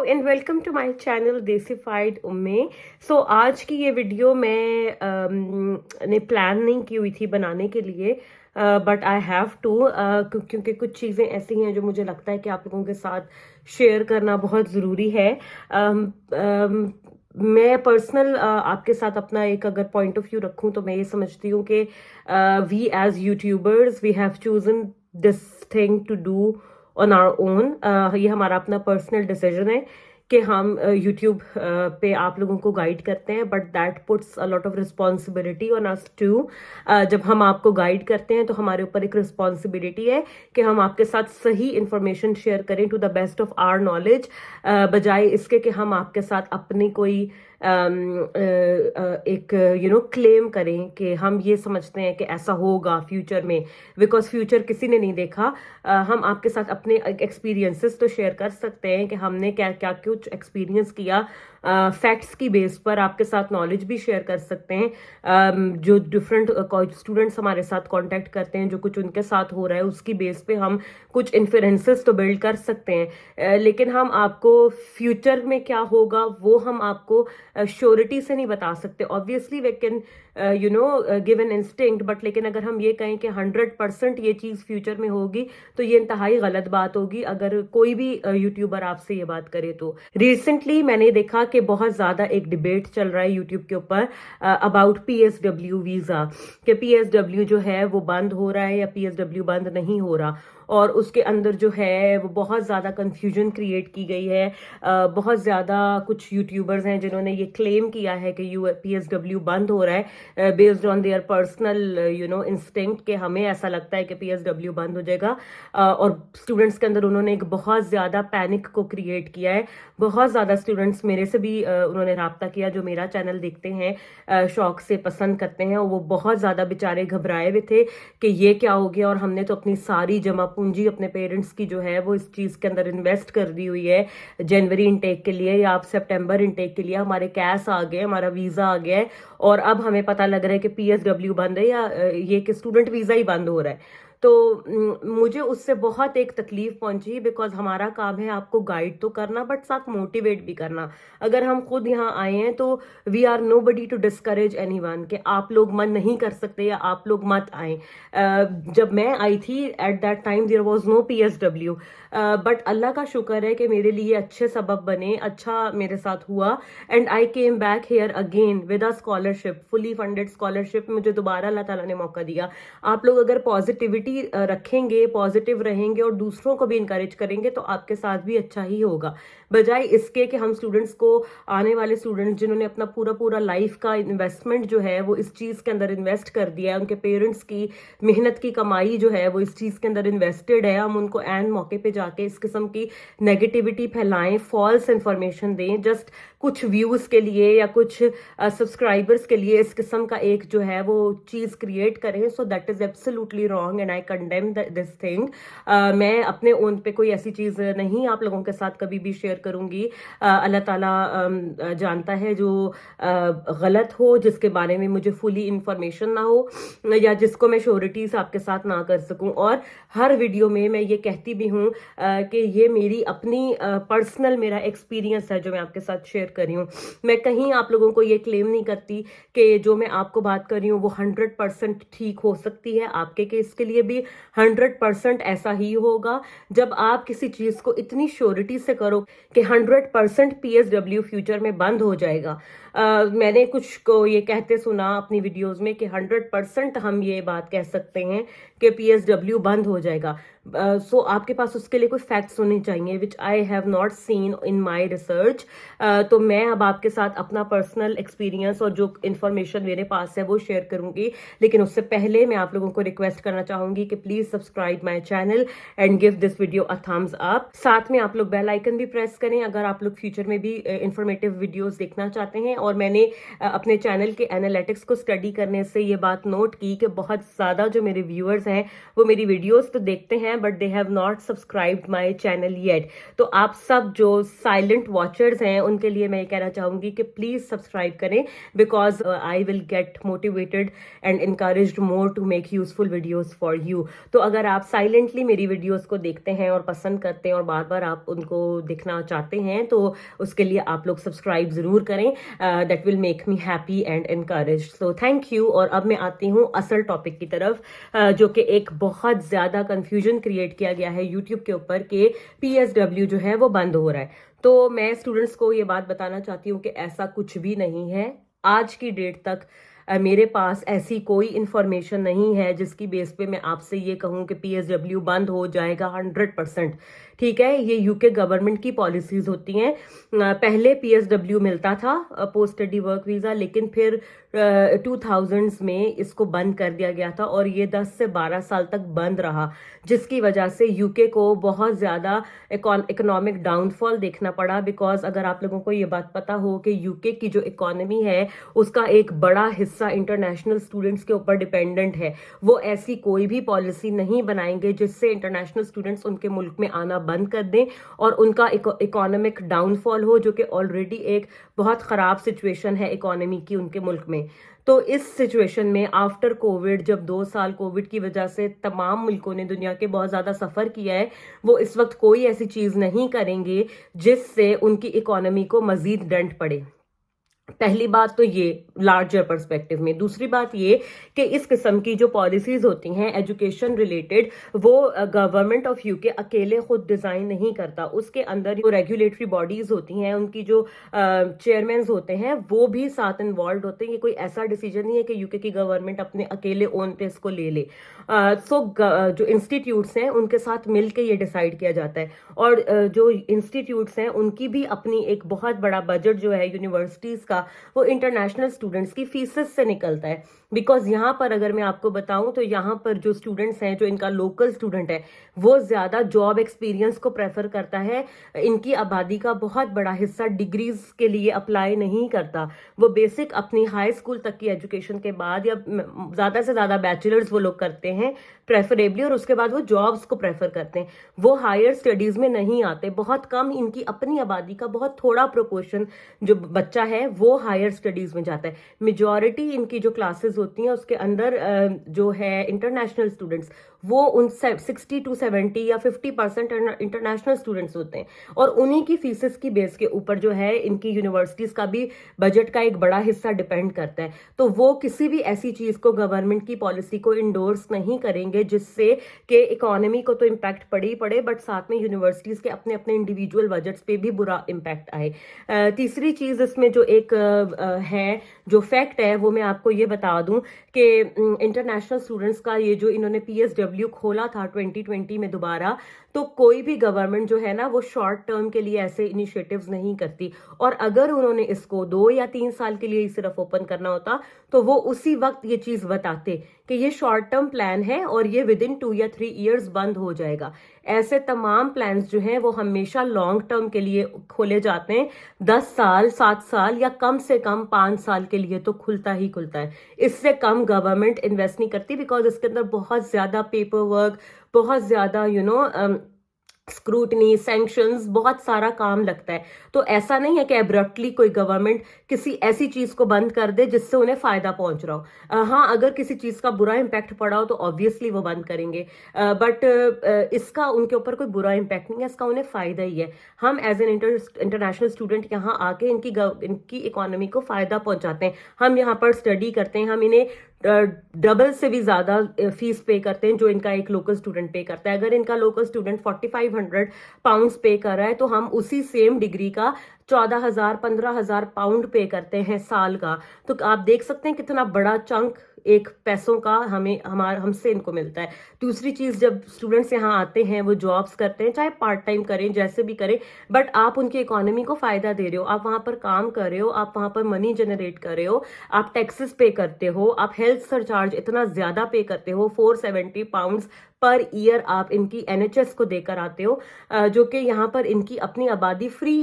And welcome to my channel Desified Umme. So आज की ये वीडियो मैं ने प्लान नहीं की हुई थी बनाने के लिए, बट आई हैव टू, क्योंकि कुछ चीज़ें ऐसी हैं जो मुझे लगता है कि आप लोगों के साथ शेयर करना बहुत ज़रूरी है। मैं पर्सनल आपके साथ अपना एक अगर पॉइंट ऑफ व्यू रखूं तो मैं ये समझती हूँ कि we as YouTubers we have chosen this thing to do on our own. ये हमारा अपना पर्सनल डिसीजन है कि हम यूट्यूब पे आप लोगों को गाइड करते हैं, but that puts a lot of responsibility on us too. जब हम आपको गाइड करते हैं तो हमारे ऊपर एक रिस्पॉन्सिबिलिटी है कि हम आपके साथ सही इंफॉर्मेशन शेयर करें to the best of our knowledge, बजाय इसके कि हम आपके साथ अपनी कोई एक क्लेम करें कि हम ये समझते हैं कि ऐसा होगा फ्यूचर में, बिकॉज फ्यूचर किसी ने नहीं देखा। हम आपके साथ अपने एक्सपीरियंसेस तो शेयर कर सकते हैं कि हमने क्या क्या कुछ एक्सपीरियंस किया, फैक्ट्स की बेस पर आपके साथ नॉलेज भी शेयर कर सकते हैं। जो डिफरेंट स्टूडेंट्स हमारे साथ कांटेक्ट करते हैं, जो कुछ उनके साथ हो रहा है उसकी बेस पे हम कुछ इन्फरेंसेस तो बिल्ड कर सकते हैं, लेकिन हम आपको फ्यूचर में क्या होगा वो हम आपको श्योरिटी से नहीं बता सकते। Obviously we can give an instinct, but लेकिन अगर हम ये कहें कि 100% ये चीज़ फ्यूचर में होगी तो ये इंतहाई गलत बात होगी अगर कोई भी यूट्यूबर आपसे ये बात करे। तो रिसेंटली मैंने देखा कि बहुत ज़्यादा एक डिबेट चल रहा है यूट्यूब के ऊपर अबाउट PSW वीज़ा, कि PSW जो है वो बंद हो रहा है या PSW बंद नहीं हो रहा, और उसके अंदर जो है वो बहुत ज़्यादा कंफ्यूजन क्रिएट की गई है। बहुत ज़्यादा कुछ यूट्यूबर्स हैं जिन्होंने ये क्लेम किया है कि PSW बंद हो रहा है based on their personal instinct, कि हमें ऐसा लगता है कि PSW बंद हो जाएगा। और स्टूडेंट्स के अंदर उन्होंने एक बहुत ज़्यादा पैनिक को क्रिएट किया है। बहुत ज़्यादा स्टूडेंट्स मेरे से भी उन्होंने रब्ता किया जो मेरा चैनल देखते हैं, शौक से पसंद करते हैं, और वो बहुत ज़्यादा बेचारे घबराए हुए थे कि ये क्या हो गया, और हमने तो अपनी सारी जमा पूंजी अपने पेरेंट्स की जो है वो इस चीज़ के अंदर इन्वेस्ट कर दी हुई है जनवरी इनटेक के लिए या आप सितंबर इनटेक के लिए। हमारे कैश आ गए, हमारा वीज़ा आ गया है, और अब हमें पता लग रहा है कि PSW बंद है या ये कि स्टूडेंट वीज़ा ही बंद हो रहा है। तो मुझे उससे बहुत एक तकलीफ पहुंची, बिकॉज हमारा काम है आपको गाइड तो करना बट साथ मोटिवेट भी करना। अगर हम खुद यहाँ आए हैं तो we are nobody to discourage anyone, कि आप लोग मन नहीं कर सकते या आप लोग मत आए। जब मैं आई थी at that time there was no PSW, but अल्लाह का शुक्र है कि मेरे लिए अच्छे सबब बने, अच्छा मेरे साथ हुआ, and I came back here again with a scholarship, fully funded scholarship. मुझे दोबारा अल्लाह ताला ने मौका दिया। आप लोग अगर पॉजिटिविटी रखेंगे, पॉजिटिव रहेंगे और दूसरों को भी इंकरेज करेंगे तो आपके साथ भी अच्छा ही होगा, बजाय इसके कि हम स्टूडेंट्स को, आने वाले स्टूडेंट्स जिन्होंने अपना पूरा पूरा लाइफ का इन्वेस्टमेंट जो है वो इस चीज़ के अंदर इन्वेस्ट कर दिया है, उनके पेरेंट्स की मेहनत की कमाई जो है वो इस चीज़ के अंदर इन्वेस्टेड है, हम उनको एन मौके पे जाके इस किस्म की नेगेटिविटी फैलाएं, फॉल्स इंफॉर्मेशन दें जस्ट कुछ व्यूज़ के लिए या कुछ सब्सक्राइबर्स के लिए, इस किस्म का एक जो है वो चीज़ क्रिएट करें। So that is absolutely wrong and I condemn this thing. मैं अपने ओन पे कोई ऐसी चीज़ नहीं आप लोगों के साथ कभी भी शेयर करूंगी। अल्लाह ताला जानता है जो गलत हो, जिसके बारे में मुझे फुली इंफॉर्मेशन ना हो या जिसको मैं श्योरिटीज आपके साथ ना कर सकूं। और हर वीडियो में मैं ये कहती भी हूँ कि ये मेरी अपनी पर्सनल मेरा एक्सपीरियंस है जो मैं आपके साथ शेयर कर रही हूँ। मैं कहीं आप लोगों को ये क्लेम नहीं करती कि जो मैं आपको बात कर रही हूँ वो 100% ठीक हो सकती है। आपके केस के लिए भी 100% ऐसा ही होगा जब आप किसी चीज़ को इतनी श्योरिटी से करो कि 100% PSW फ्यूचर में बंद हो जाएगा। मैंने कुछ को ये कहते सुना अपनी वीडियोस में कि 100% हम ये बात कह सकते हैं कि PSW बंद हो जाएगा। सो आपके पास उसके लिए कोई फैक्ट्स होने चाहिए which I have not seen in my research. तो मैं अब आपके साथ अपना पर्सनल एक्सपीरियंस और जो इन्फॉर्मेशन मेरे पास है वो शेयर करूंगी, लेकिन उससे पहले मैं आप लोगों को रिक्वेस्ट करना चाहूंगी कि please subscribe my channel and give this video a thumbs up. साथ में आप लोग बेल आइकन भी प्रेस करें अगर आप लोग फ्यूचर में भी इंफॉर्मेटिव वीडियोस देखना चाहते हैं। और मैंने अपने चैनल के एनालिटिक्स को स्टडी करने से ये बात नोट की कि बहुत ज़्यादा जो मेरे व्यूअर्स हैं वो मेरी वीडियोस तो देखते हैं हैं but they have not subscribed my channel yet. तो आप सब जो साइलेंट वॉचर्स हैं उनके लिए मैं ये कहना चाहूँगी कि प्लीज़ सब्सक्राइब करें, because I will get motivated and encouraged more to make useful videos for you. तो अगर आप साइलेंटली मेरी वीडियोस को देखते हैं और पसंद करते हैं और बार बार आप उनको देखना चाहते हैं तो उसके लिए आप लोग सब्सक्राइब ज़रूर करें. That will make me happy and encouraged. So thank you. और अब मैं आती हूँ असल टॉपिक की तरफ, जो कि एक बहुत ज़्यादा कन्फ्यूजन क्रिएट किया गया है यूट्यूब के ऊपर कि PSW जो है वो बंद हो रहा है. तो मैं स्टूडेंट्स को ये बात बताना चाहती हूँ कि ऐसा कुछ भी नहीं है. आज की डेट तक मेरे पास ऐसी कोई इन्फॉर्मेशन नहीं है जिसकी बेस पे मैं आपसे ये कहूँ कि PSW बंद हो जाएगा 100%. ठीक है, ये यूके गवर्नमेंट की पॉलिसीज होती हैं. पहले PSW मिलता था, पोस्ट स्टडी वर्क वीज़ा, लेकिन फिर 2000s में इसको बंद कर दिया गया था और ये 10 से 12 साल तक बंद रहा, जिसकी वजह से यूके को बहुत ज़्यादा इकोनॉमिक डाउनफॉल देखना पड़ा. बिकॉज अगर आप लोगों को ये बात पता हो कि यूके की जो इकोनॉमी है उसका एक बड़ा हिस्सा इंटरनेशनल स्टूडेंट्स के ऊपर डिपेंडेंट है. वो ऐसी कोई भी पॉलिसी नहीं बनाएंगे जिससे इंटरनेशनल स्टूडेंट्स उनके मुल्क में आना बंद कर दें और उनका इकोनॉमिक डाउनफॉल हो, जो कि ऑलरेडी एक बहुत ख़राब सिचुएशन है इकोनॉमी की उनके मुल्क में. तो इस सिचुएशन में आफ्टर कोविड, जब 2 साल कोविड की वजह से तमाम मुल्कों ने दुनिया के बहुत ज़्यादा सफ़र किया है, वो इस वक्त कोई ऐसी चीज़ नहीं करेंगे जिससे उनकी इकोनॉमी को मज़ीद डेंट पड़े. पहली बात तो ये लार्जर पर्सपेक्टिव में. दूसरी बात ये कि इस किस्म की जो पॉलिसीज होती हैं एजुकेशन रिलेटेड, वो गवर्नमेंट ऑफ यूके अकेले खुद डिज़ाइन नहीं करता. उसके अंदर जो रेगुलेटरी बॉडीज होती हैं, उनकी जो चेयरमैन होते हैं, वो भी साथ इन्वॉल्व होते हैं. ये कोई ऐसा डिसीजन नहीं है कि यूके की गवर्नमेंट अपने अकेले ओन पे इसको ले ले. जो इंस्टीट्यूट्स हैं उनके साथ मिल के ये डिसाइड किया जाता है. और जो इंस्टीट्यूट्स हैं उनकी भी अपनी एक बहुत बड़ा बजट जो है यूनिवर्सिटीज़ का, वो इंटरनेशनल स्टूडेंट्स की फीसेस से निकलता है. बिकॉज यहाँ पर अगर मैं आपको बताऊं तो यहाँ पर जो स्टूडेंट्स हैं, जो इनका लोकल स्टूडेंट है, वो ज़्यादा जॉब एक्सपीरियंस को प्रेफर करता है. इनकी आबादी का बहुत बड़ा हिस्सा डिग्रीज के लिए अप्लाई नहीं करता. वो बेसिक अपनी हाई स्कूल तक की एजुकेशन के बाद या ज़्यादा से ज़्यादा बैचलर्स वो लोग करते हैं प्रेफरेबली, और उसके बाद वो जॉब्स को प्रेफर करते हैं. वो हायर स्टडीज़ में नहीं आते. बहुत कम, इनकी अपनी आबादी का बहुत थोड़ा प्रोपोर्शन जो बच्चा है वो हायर स्टडीज़ में जाता है. मेजॉरिटी इनकी जो क्लासेस होती हैं उसके अंदर जो है इंटरनेशनल स्टूडेंट्स, वो उन 60 to 70 या 50% इंटरनेशनल स्टूडेंट्स होते हैं. और उन्हीं की फीसेस की बेस के ऊपर जो है इनकी यूनिवर्सिटीज़ का भी बजट का एक बड़ा हिस्सा डिपेंड करता है. तो वो किसी भी ऐसी चीज़ को, गवर्नमेंट की पॉलिसी को इंडोर्स नहीं करेंगे जिससे कि इकोनॉमी को तो इम्पैक्ट पड़े ही पड़े, बट साथ में यूनिवर्सिटीज़ के अपने अपने इंडिविजुअल बजट्स पे भी बुरा इम्पैक्ट आए. तीसरी चीज़ इसमें जो एक है, जो फैक्ट है, वो मैं आपको ये बता दूं कि इंटरनेशनल स्टूडेंट्स का ये जो इन्होंने PSW खोला था 2020 में दोबारा, तो कोई भी गवर्नमेंट जो है ना वो शॉर्ट टर्म के लिए ऐसे इनिशिएटिव्स नहीं करती. और अगर उन्होंने इसको 2 या 3 साल के लिए ही सिर्फ ओपन करना होता तो वो उसी वक्त ये चीज़ बताते कि ये शॉर्ट टर्म प्लान है और ये विद इन 2 या 3 ईयर्स बंद हो जाएगा. ऐसे तमाम प्लान्स जो हैं वो हमेशा लॉन्ग टर्म के लिए खोले जाते हैं. 10 साल, 7 साल या कम से कम 5 साल के लिए तो खुलता ही खुलता है. इससे कम गवर्नमेंट इन्वेस्ट नहीं करती, बिकॉज इसके अंदर बहुत ज़्यादा पेपर वर्क, बहुत ज़्यादा स्क्रूटनी, सैंक्शंस, बहुत सारा काम लगता है. तो ऐसा नहीं है कि एब्रप्टली कोई गवर्नमेंट किसी ऐसी चीज़ को बंद कर दे जिससे उन्हें फ़ायदा पहुंच रहा हो. हाँ, अगर किसी चीज़ का बुरा इम्पैक्ट पड़ा हो तो ऑब्वियसली वो बंद करेंगे, बट इसका उनके ऊपर कोई बुरा इम्पैक्ट नहीं है, इसका उन्हें फ़ायदा ही है. हम एज एन इंटरनेशनल स्टूडेंट यहाँ आके इनकी इकोनॉमी को फ़ायदा पहुँचाते हैं. हम यहाँ पर स्टडी करते हैं, हम इन्हें डबल से भी ज़्यादा फीस पे करते हैं जो इनका एक लोकल स्टूडेंट पे करता है. अगर इनका लोकल स्टूडेंट £4500 पे कर रहा है तो हम उसी सेम डिग्री का 14,000 15,000 पाउंड पे करते हैं साल का. तो आप देख सकते हैं कितना बड़ा चंक एक पैसों का हमसे इनको मिलता है. दूसरी चीज़, जब स्टूडेंट्स यहाँ आते हैं वो जॉब्स करते हैं, चाहे पार्ट टाइम करें, जैसे भी करें, बट आप उनकी इकोनॉमी को फ़ायदा दे रहे हो. आप वहाँ पर काम कर रहे हो, आप वहाँ पर मनी जनरेट कर रहे हो, आप टैक्सेस पे करते हो, आप हेल्थ सरचार्ज इतना ज़्यादा पे करते हो, £470 पर ईयर आप इनकी NHS को देकर आते हो, जो कि यहाँ पर इनकी अपनी आबादी फ्री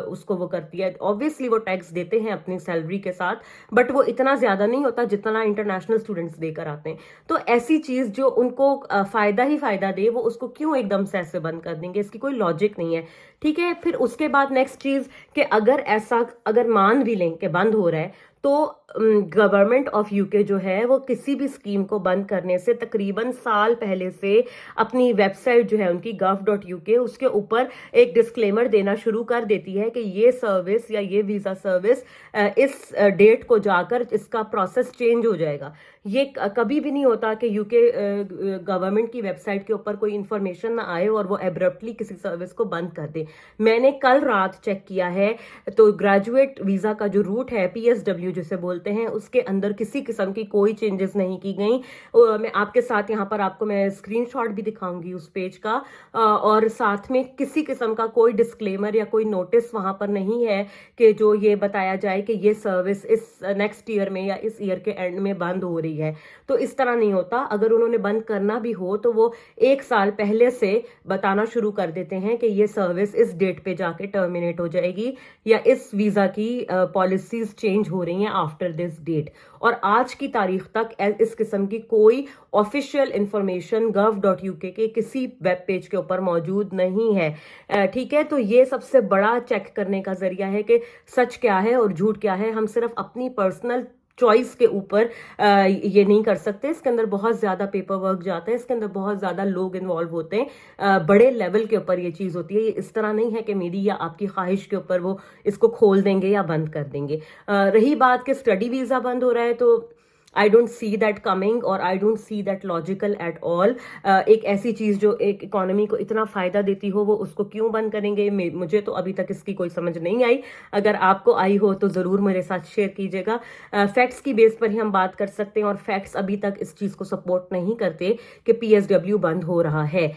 उसको वो करती है। ऑब्वियसली वो टैक्स देते हैं अपनी सैलरी के साथ, बट वो इतना ज्यादा नहीं होता जितना इंटरनेशनल स्टूडेंट्स देकर आते हैं। तो ऐसी चीज जो उनको फायदा ही फायदा दे, वो उसको क्यों एकदम से ऐसे बंद कर देंगे? इसकी कोई लॉजिक नहीं है। ठीक है, फिर उसके बाद नेक्स्ट चीज कि अगर मान भी लें कि बंद हो रहा है, तो गवर्नमेंट ऑफ यूके जो है वो किसी भी स्कीम को बंद करने से तकरीबन साल पहले से अपनी वेबसाइट जो है उनकी gov.uk, उसके ऊपर एक डिस्क्लेमर देना शुरू कर देती है कि ये सर्विस या ये वीजा सर्विस इस डेट को जाकर इसका प्रोसेस चेंज हो जाएगा। ये कभी भी नहीं होता कि यूके गवर्नमेंट की वेबसाइट के ऊपर कोई इंफॉर्मेशन ना आए और वो एब्रप्टली किसी सर्विस को बंद कर दे। मैंने कल रात चेक किया है, तो ग्रेजुएट वीजा का जो रूट है PSW जिसे बोलते हैं, उसके अंदर किसी किस्म की कोई चेंजेस नहीं की गई। मैं आपके साथ यहाँ पर आपको मैं स्क्रीनशॉट भी दिखाऊंगी उस पेज का, और साथ में किसी किस्म का कोई डिस्क्लेमर या कोई नोटिस वहां पर नहीं है कि जो ये बताया जाए कि ये सर्विस इस नेक्स्ट ईयर में या इस ईयर के एंड में बंद हो रही है। तो इस तरह नहीं होता। अगर उन्होंने बंद करना भी हो तो वो एक साल पहले से बताना शुरू कर देते हैं कि ये सर्विस इस डेट पे जाके टर्मिनेट हो जाएगी या इस वीजा की पॉलिसीज चेंज हो रही हैं आफ्टर दिस डेट। और आज की तारीख तक इस किस्म की कोई ऑफिशियल इंफॉर्मेशन gov.uk के किसी वेब पेज के ऊपर मौजूद नहीं है। ठीक है, तो ये सबसे बड़ा चेक करने का जरिया है कि सच क्या है और झूठ क्या है। हम सिर्फ अपनी पर्सनल चॉइस के ऊपर ये नहीं कर सकते। इसके अंदर बहुत ज्यादा पेपर वर्क जाता है, इसके अंदर बहुत ज्यादा लोग इन्वॉल्व होते हैं, बड़े लेवल के ऊपर ये चीज होती है। ये इस तरह नहीं है कि मीडिया आपकी ख्वाहिश के ऊपर वो इसको खोल देंगे या बंद कर देंगे। रही बात कि स्टडी वीजा बंद हो रहा है, तो I don't see that coming और I don't see that logical at all. एक ऐसी चीज जो एक इकोनॉमी को इतना फायदा देती हो, वो उसको क्यों बंद करेंगे? मुझे तो अभी तक इसकी कोई समझ नहीं आई। अगर आपको आई हो तो जरूर मेरे साथ शेयर कीजिएगा। फैक्ट्स की बेस पर ही हम बात कर सकते हैं, और फैक्ट्स अभी तक इस चीज को सपोर्ट नहीं करते कि PSW बंद हो रहा है।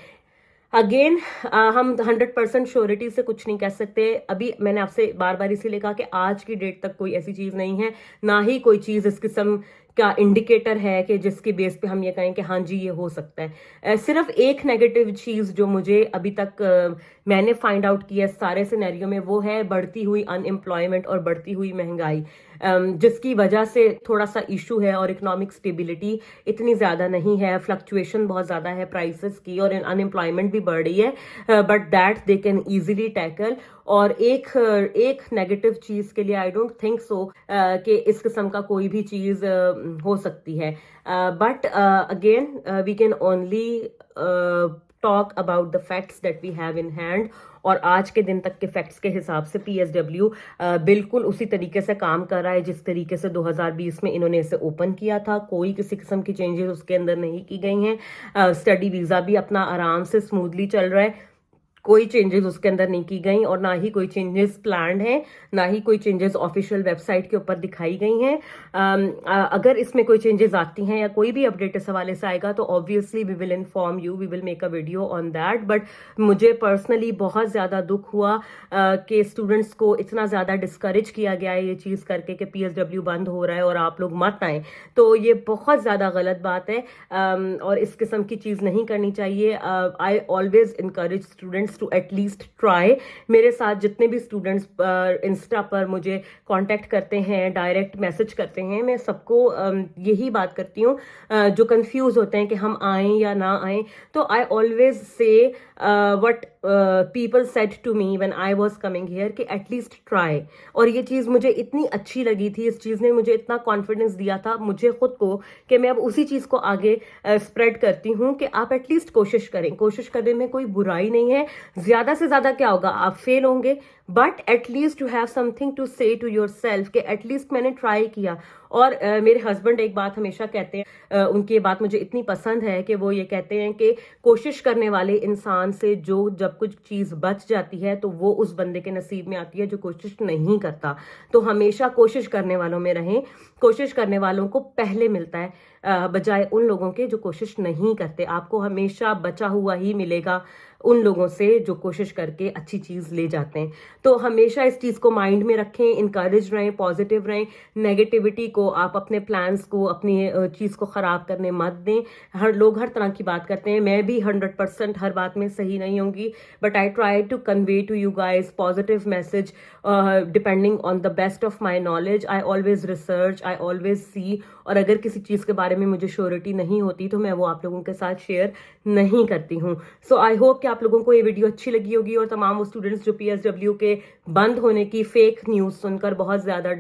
अगेन हम 100% श्योरिटी से कुछ नहीं कह सकते। अभी मैंने आपसे बार बार इसीलिए कहा कि आज की डेट तक कोई ऐसी चीज नहीं है, ना ही कोई चीज इस किस्म का इंडिकेटर है कि जिसके बेस पे हम ये कहें कि हाँ जी ये हो सकता है। सिर्फ एक नेगेटिव चीज जो मुझे अभी तक मैंने फाइंड आउट किया सारे सिनेरियो में, वो है बढ़ती हुई अनएम्प्लॉयमेंट और बढ़ती हुई महंगाई, जिसकी वजह से थोड़ा सा इशू है। और इकोनॉमिक स्टेबिलिटी इतनी ज्यादा नहीं है, फ्लक्चुएशन बहुत ज्यादा है प्राइसेस की, और अनएम्प्लॉयमेंट भी बढ़ रही है, but that they can easily tackle. और एक नेगेटिव चीज के लिए आई डोंट थिंक सो कि इस किस्म का कोई भी चीज हो सकती है। But again we can only talk about the facts that we have in hand. और आज के दिन तक के फैक्ट्स के हिसाब से PSW बिल्कुल उसी तरीके से काम कर रहा है जिस तरीके से 2020 में इन्होंने इसे ओपन किया था। कोई किसी किस्म की चेंजेस उसके अंदर नहीं की गई हैं। स्टडी वीजा भी अपना आराम से स्मूथली चल रहा है, कोई चेंजेस उसके अंदर नहीं की गई, और ना ही कोई चेंजेस प्लान्ड हैं, ना ही कोई चेंजेस ऑफिशियल वेबसाइट के ऊपर दिखाई गई हैं। अगर इसमें कोई चेंजेस आती हैं या कोई भी अपडेट इस हवाले से आएगा तो obviously we will inform you, we will make a video on that. But मुझे पर्सनली बहुत ज्यादा दुख हुआ कि स्टूडेंट्स को इतना ज्यादा डिस्करेज किया गया है ये चीज करके कि PSW बंद हो रहा है और आप लोग मत आए। तो ये बहुत ज्यादा गलत बात है, और इस किस्म की चीज नहीं करनी चाहिए। I always encourage students to at least try. मेरे साथ जितने भी स्टूडेंट्स इंस्टा पर मुझे कांटेक्ट करते हैं, डायरेक्ट मैसेज करते हैं, मैं सबको यही बात करती हूँ, जो कंफ्यूज होते हैं कि हम आएं या ना आएं। तो I always say what people said to me when I was coming here कि एटलीस्ट ट्राई। और ये चीज़ मुझे इतनी अच्छी लगी थी, इस चीज़ ने मुझे इतना कॉन्फिडेंस दिया था मुझे खुद को कि मैं अब उसी चीज़ को आगे स्प्रेड करती हूँ कि आप एटलीस्ट कोशिश करें। कोशिश करने में कोई बुराई नहीं है। ज्यादा से ज्यादा क्या होगा, आप फेल होंगे, but at least you have something to say to yourself कि एटलीस्ट मैंने ट्राई किया। और मेरे हस्बैंड एक बात हमेशा कहते हैं, उनकी ये बात मुझे इतनी पसंद है कि वो ये कहते हैं कि कोशिश करने वाले इंसान से जो जब कुछ चीज बच जाती है तो वो उस बंदे के नसीब में आती है जो कोशिश नहीं करता। तो हमेशा कोशिश करने वालों में रहें। कोशिश करने वालों को पहले मिलता है बजाय उन लोगों के जो कोशिश नहीं करते। आपको हमेशा बचा हुआ ही मिलेगा। ان لوگوں سے جو کوشش کر کے اچھی چیز لے جاتے ہیں. تو ہمیشہ اس چیز کو مائنڈ میں رکھیں, انکریج رہیں, پازیٹیو رہیں, نیگیٹیوٹی کو آپ اپنے پلانس کو, اپنی چیز کو خراب کرنے مت دیں. ہر لوگ ہر طرح کی بات کرتے ہیں, میں بھی 100% ہر بات میں صحیح نہیں ہوں گی, but I try to convey to you guys positive message depending on the best of my knowledge. I always research, I always see, اور اگر کسی چیز کے بارے میں مجھے شیورٹی نہیں ہوتی تو میں وہ آپ لوگوں کے ساتھ شیئر نہیں کرتی ہوں. سو آئی ہوپ کہ آپ لوگوں کو یہ ویڈیو اچھی لگی ہوگی, اور تمام وہ اسٹوڈنٹس جو PSW کے بند ہونے کی فیک نیوز سن کر بہت زیادہ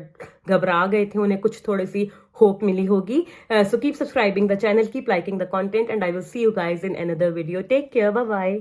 گھبرا گئے تھے, انہیں کچھ تھوڑی سی ہوپ ملی ہوگی. So keep subscribing the channel, keep liking the content, and I will see you guys in another video. Take care, bye bye.